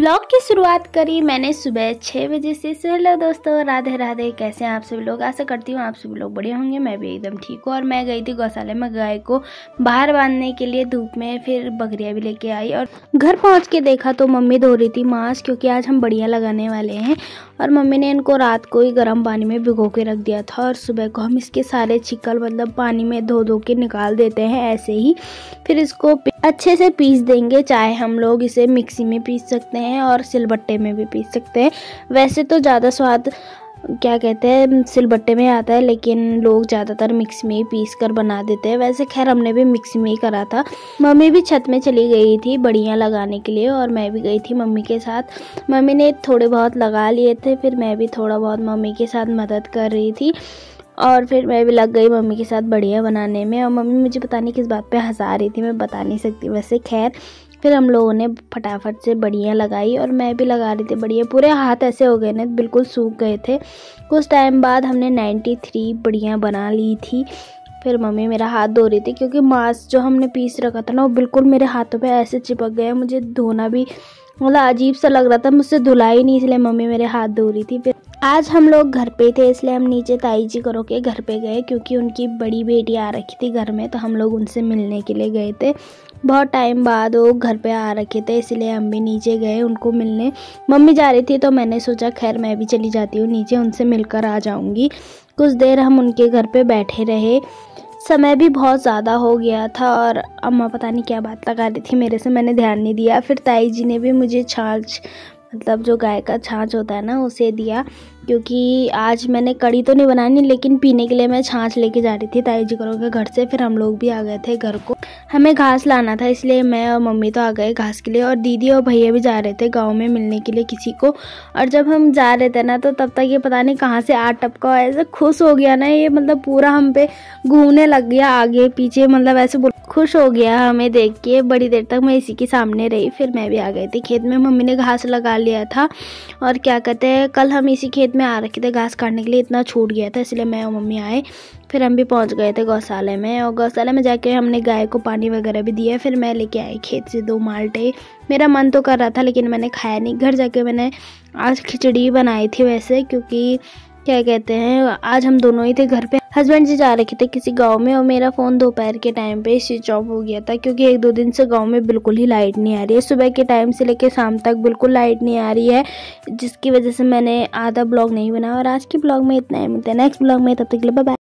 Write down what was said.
Blog की शुरुआत करी मैंने सुबह 6 बजे से। हेलो दोस्तों, राधे राधे। कैसे हैं आप सभी लोग? आशा करती हूँ आप सभी लोग बढ़िया होंगे। मैं भी एकदम ठीक हूँ। और मैं गई थी गौशाला में गाय को बाहर बांधने के लिए धूप में, फिर बकरियाँ भी लेके आई। और घर पहुँच के देखा तो मम्मी धो रही थी मांस, क्योंकि आज हम बढ़िया लगाने वाले हैं। और मम्मी ने इनको रात को ही गर्म पानी में भिगो के रख दिया था, और सुबह को हम इसके सारे छिकल मतलब पानी में धो धो के निकाल देते हैं ऐसे ही। फिर इसको अच्छे से पीस देंगे। चाहे हम लोग इसे मिक्सी में पीस सकते हैं और सिलबट्टे में भी पीस सकते हैं। वैसे तो ज़्यादा स्वाद क्या कहते हैं सिलबट्टे में आता है, लेकिन लोग ज़्यादातर मिक्सी में ही पीस कर बना देते हैं। वैसे खैर हमने भी मिक्सी में ही करा था। मम्मी भी छत में चली गई थी बढ़िया लगाने के लिए, और मैं भी गई थी मम्मी के साथ। मम्मी ने थोड़े बहुत लगा लिए थे, फिर मैं भी थोड़ा बहुत मम्मी के साथ मदद कर रही थी। और फिर मैं भी लग गई मम्मी के साथ बढ़िया बनाने में। और मम्मी मुझे पता नहीं किस बात पे हंसा रही थी, मैं बता नहीं सकती वैसे। खैर फिर हम लोगों ने फटाफट से बढ़िया लगाई, और मैं भी लगा रही थी बढ़िया। पूरे हाथ ऐसे हो गए ना, बिल्कुल सूख गए थे। कुछ टाइम बाद हमने 93 बढ़िया बना ली थी। फिर मम्मी मेरा हाथ धो रही थी, क्योंकि मांस जो हमने पीस रखा था ना वो बिल्कुल मेरे हाथों पे ऐसे चिपक गया। मुझे धोना भी मतलब अजीब सा लग रहा था, मुझसे धुला ही नहीं, इसलिए मम्मी मेरे हाथ धो रही थी। फिर आज हम लोग घर पे थे, इसलिए हम नीचे ताई जी करो के घर पे गए, क्योंकि उनकी बड़ी बेटी आ रखी थी घर में, तो हम लोग उनसे मिलने के लिए गए थे। बहुत टाइम बाद वो घर पे आ रखे थे, इसलिए हम भी नीचे गए उनको मिलने। मम्मी जा रही थी तो मैंने सोचा खैर मैं भी चली जाती हूँ नीचे, उनसे मिलकर आ जाऊँगी। कुछ देर हम उनके घर पे बैठे रहे। समय भी बहुत ज़्यादा हो गया था, और अम्मा पता नहीं क्या बात लगा रही थी मेरे से, मैंने ध्यान नहीं दिया। फिर ताई जी ने भी मुझे छाछ मतलब जो गाय का छाछ होता है ना उसे दिया, क्योंकि आज मैंने कड़ी तो नहीं बनानी, लेकिन पीने के लिए मैं छाछ लेके जा रही थी ताई जी के घर से। फिर हम लोग भी आ गए थे घर को। हमें घास लाना था, इसलिए मैं और मम्मी तो आ गए घास के लिए, और दीदी और भैया भी जा रहे थे गांव में मिलने के लिए किसी को। और जब हम जा रहे थे ना, तो तब तक ये पता नहीं कहाँ से आ टपका, ऐसे खुश हो गया ना ये, मतलब पूरा हम पे घूमने लग गया आगे पीछे, मतलब ऐसे खुश हो गया हमें देख के। बड़ी देर तक मैं इसी के सामने रही। फिर मैं भी आ गई थी खेत में। मम्मी ने घास लगा लिया था, और क्या कहते हैं कल हम इसी खेत में आ रखे थे घास काटने के लिए, इतना छूट गया था, इसलिए मैं और मम्मी आए। फिर हम भी पहुंच गए थे गौशाला में, और गौशाला में जाके हमने गाय को पानी वगैरह भी दिया। फिर मैं लेके आई खेत से 2 माल्टे। मेरा मन तो कर रहा था, लेकिन मैंने खाया नहीं। घर जाके मैंने आज खिचड़ी बनाई थी वैसे, क्योंकि क्या कहते हैं आज हम दोनों ही थे घर पे। हस्बैंड जी जा रखे थे किसी गांव में, और मेरा फ़ोन दोपहर के टाइम पे स्विच ऑफ हो गया था, क्योंकि 1-2 दिन से गांव में बिल्कुल ही लाइट नहीं आ रही है। सुबह के टाइम से लेकर शाम तक बिल्कुल लाइट नहीं आ रही है, जिसकी वजह से मैंने आधा ब्लॉग नहीं बनाया। और आज के ब्लॉग में इतना ही। मिलता है नेक्स्ट ब्लॉग में, तब तक के लिए बाय बाय।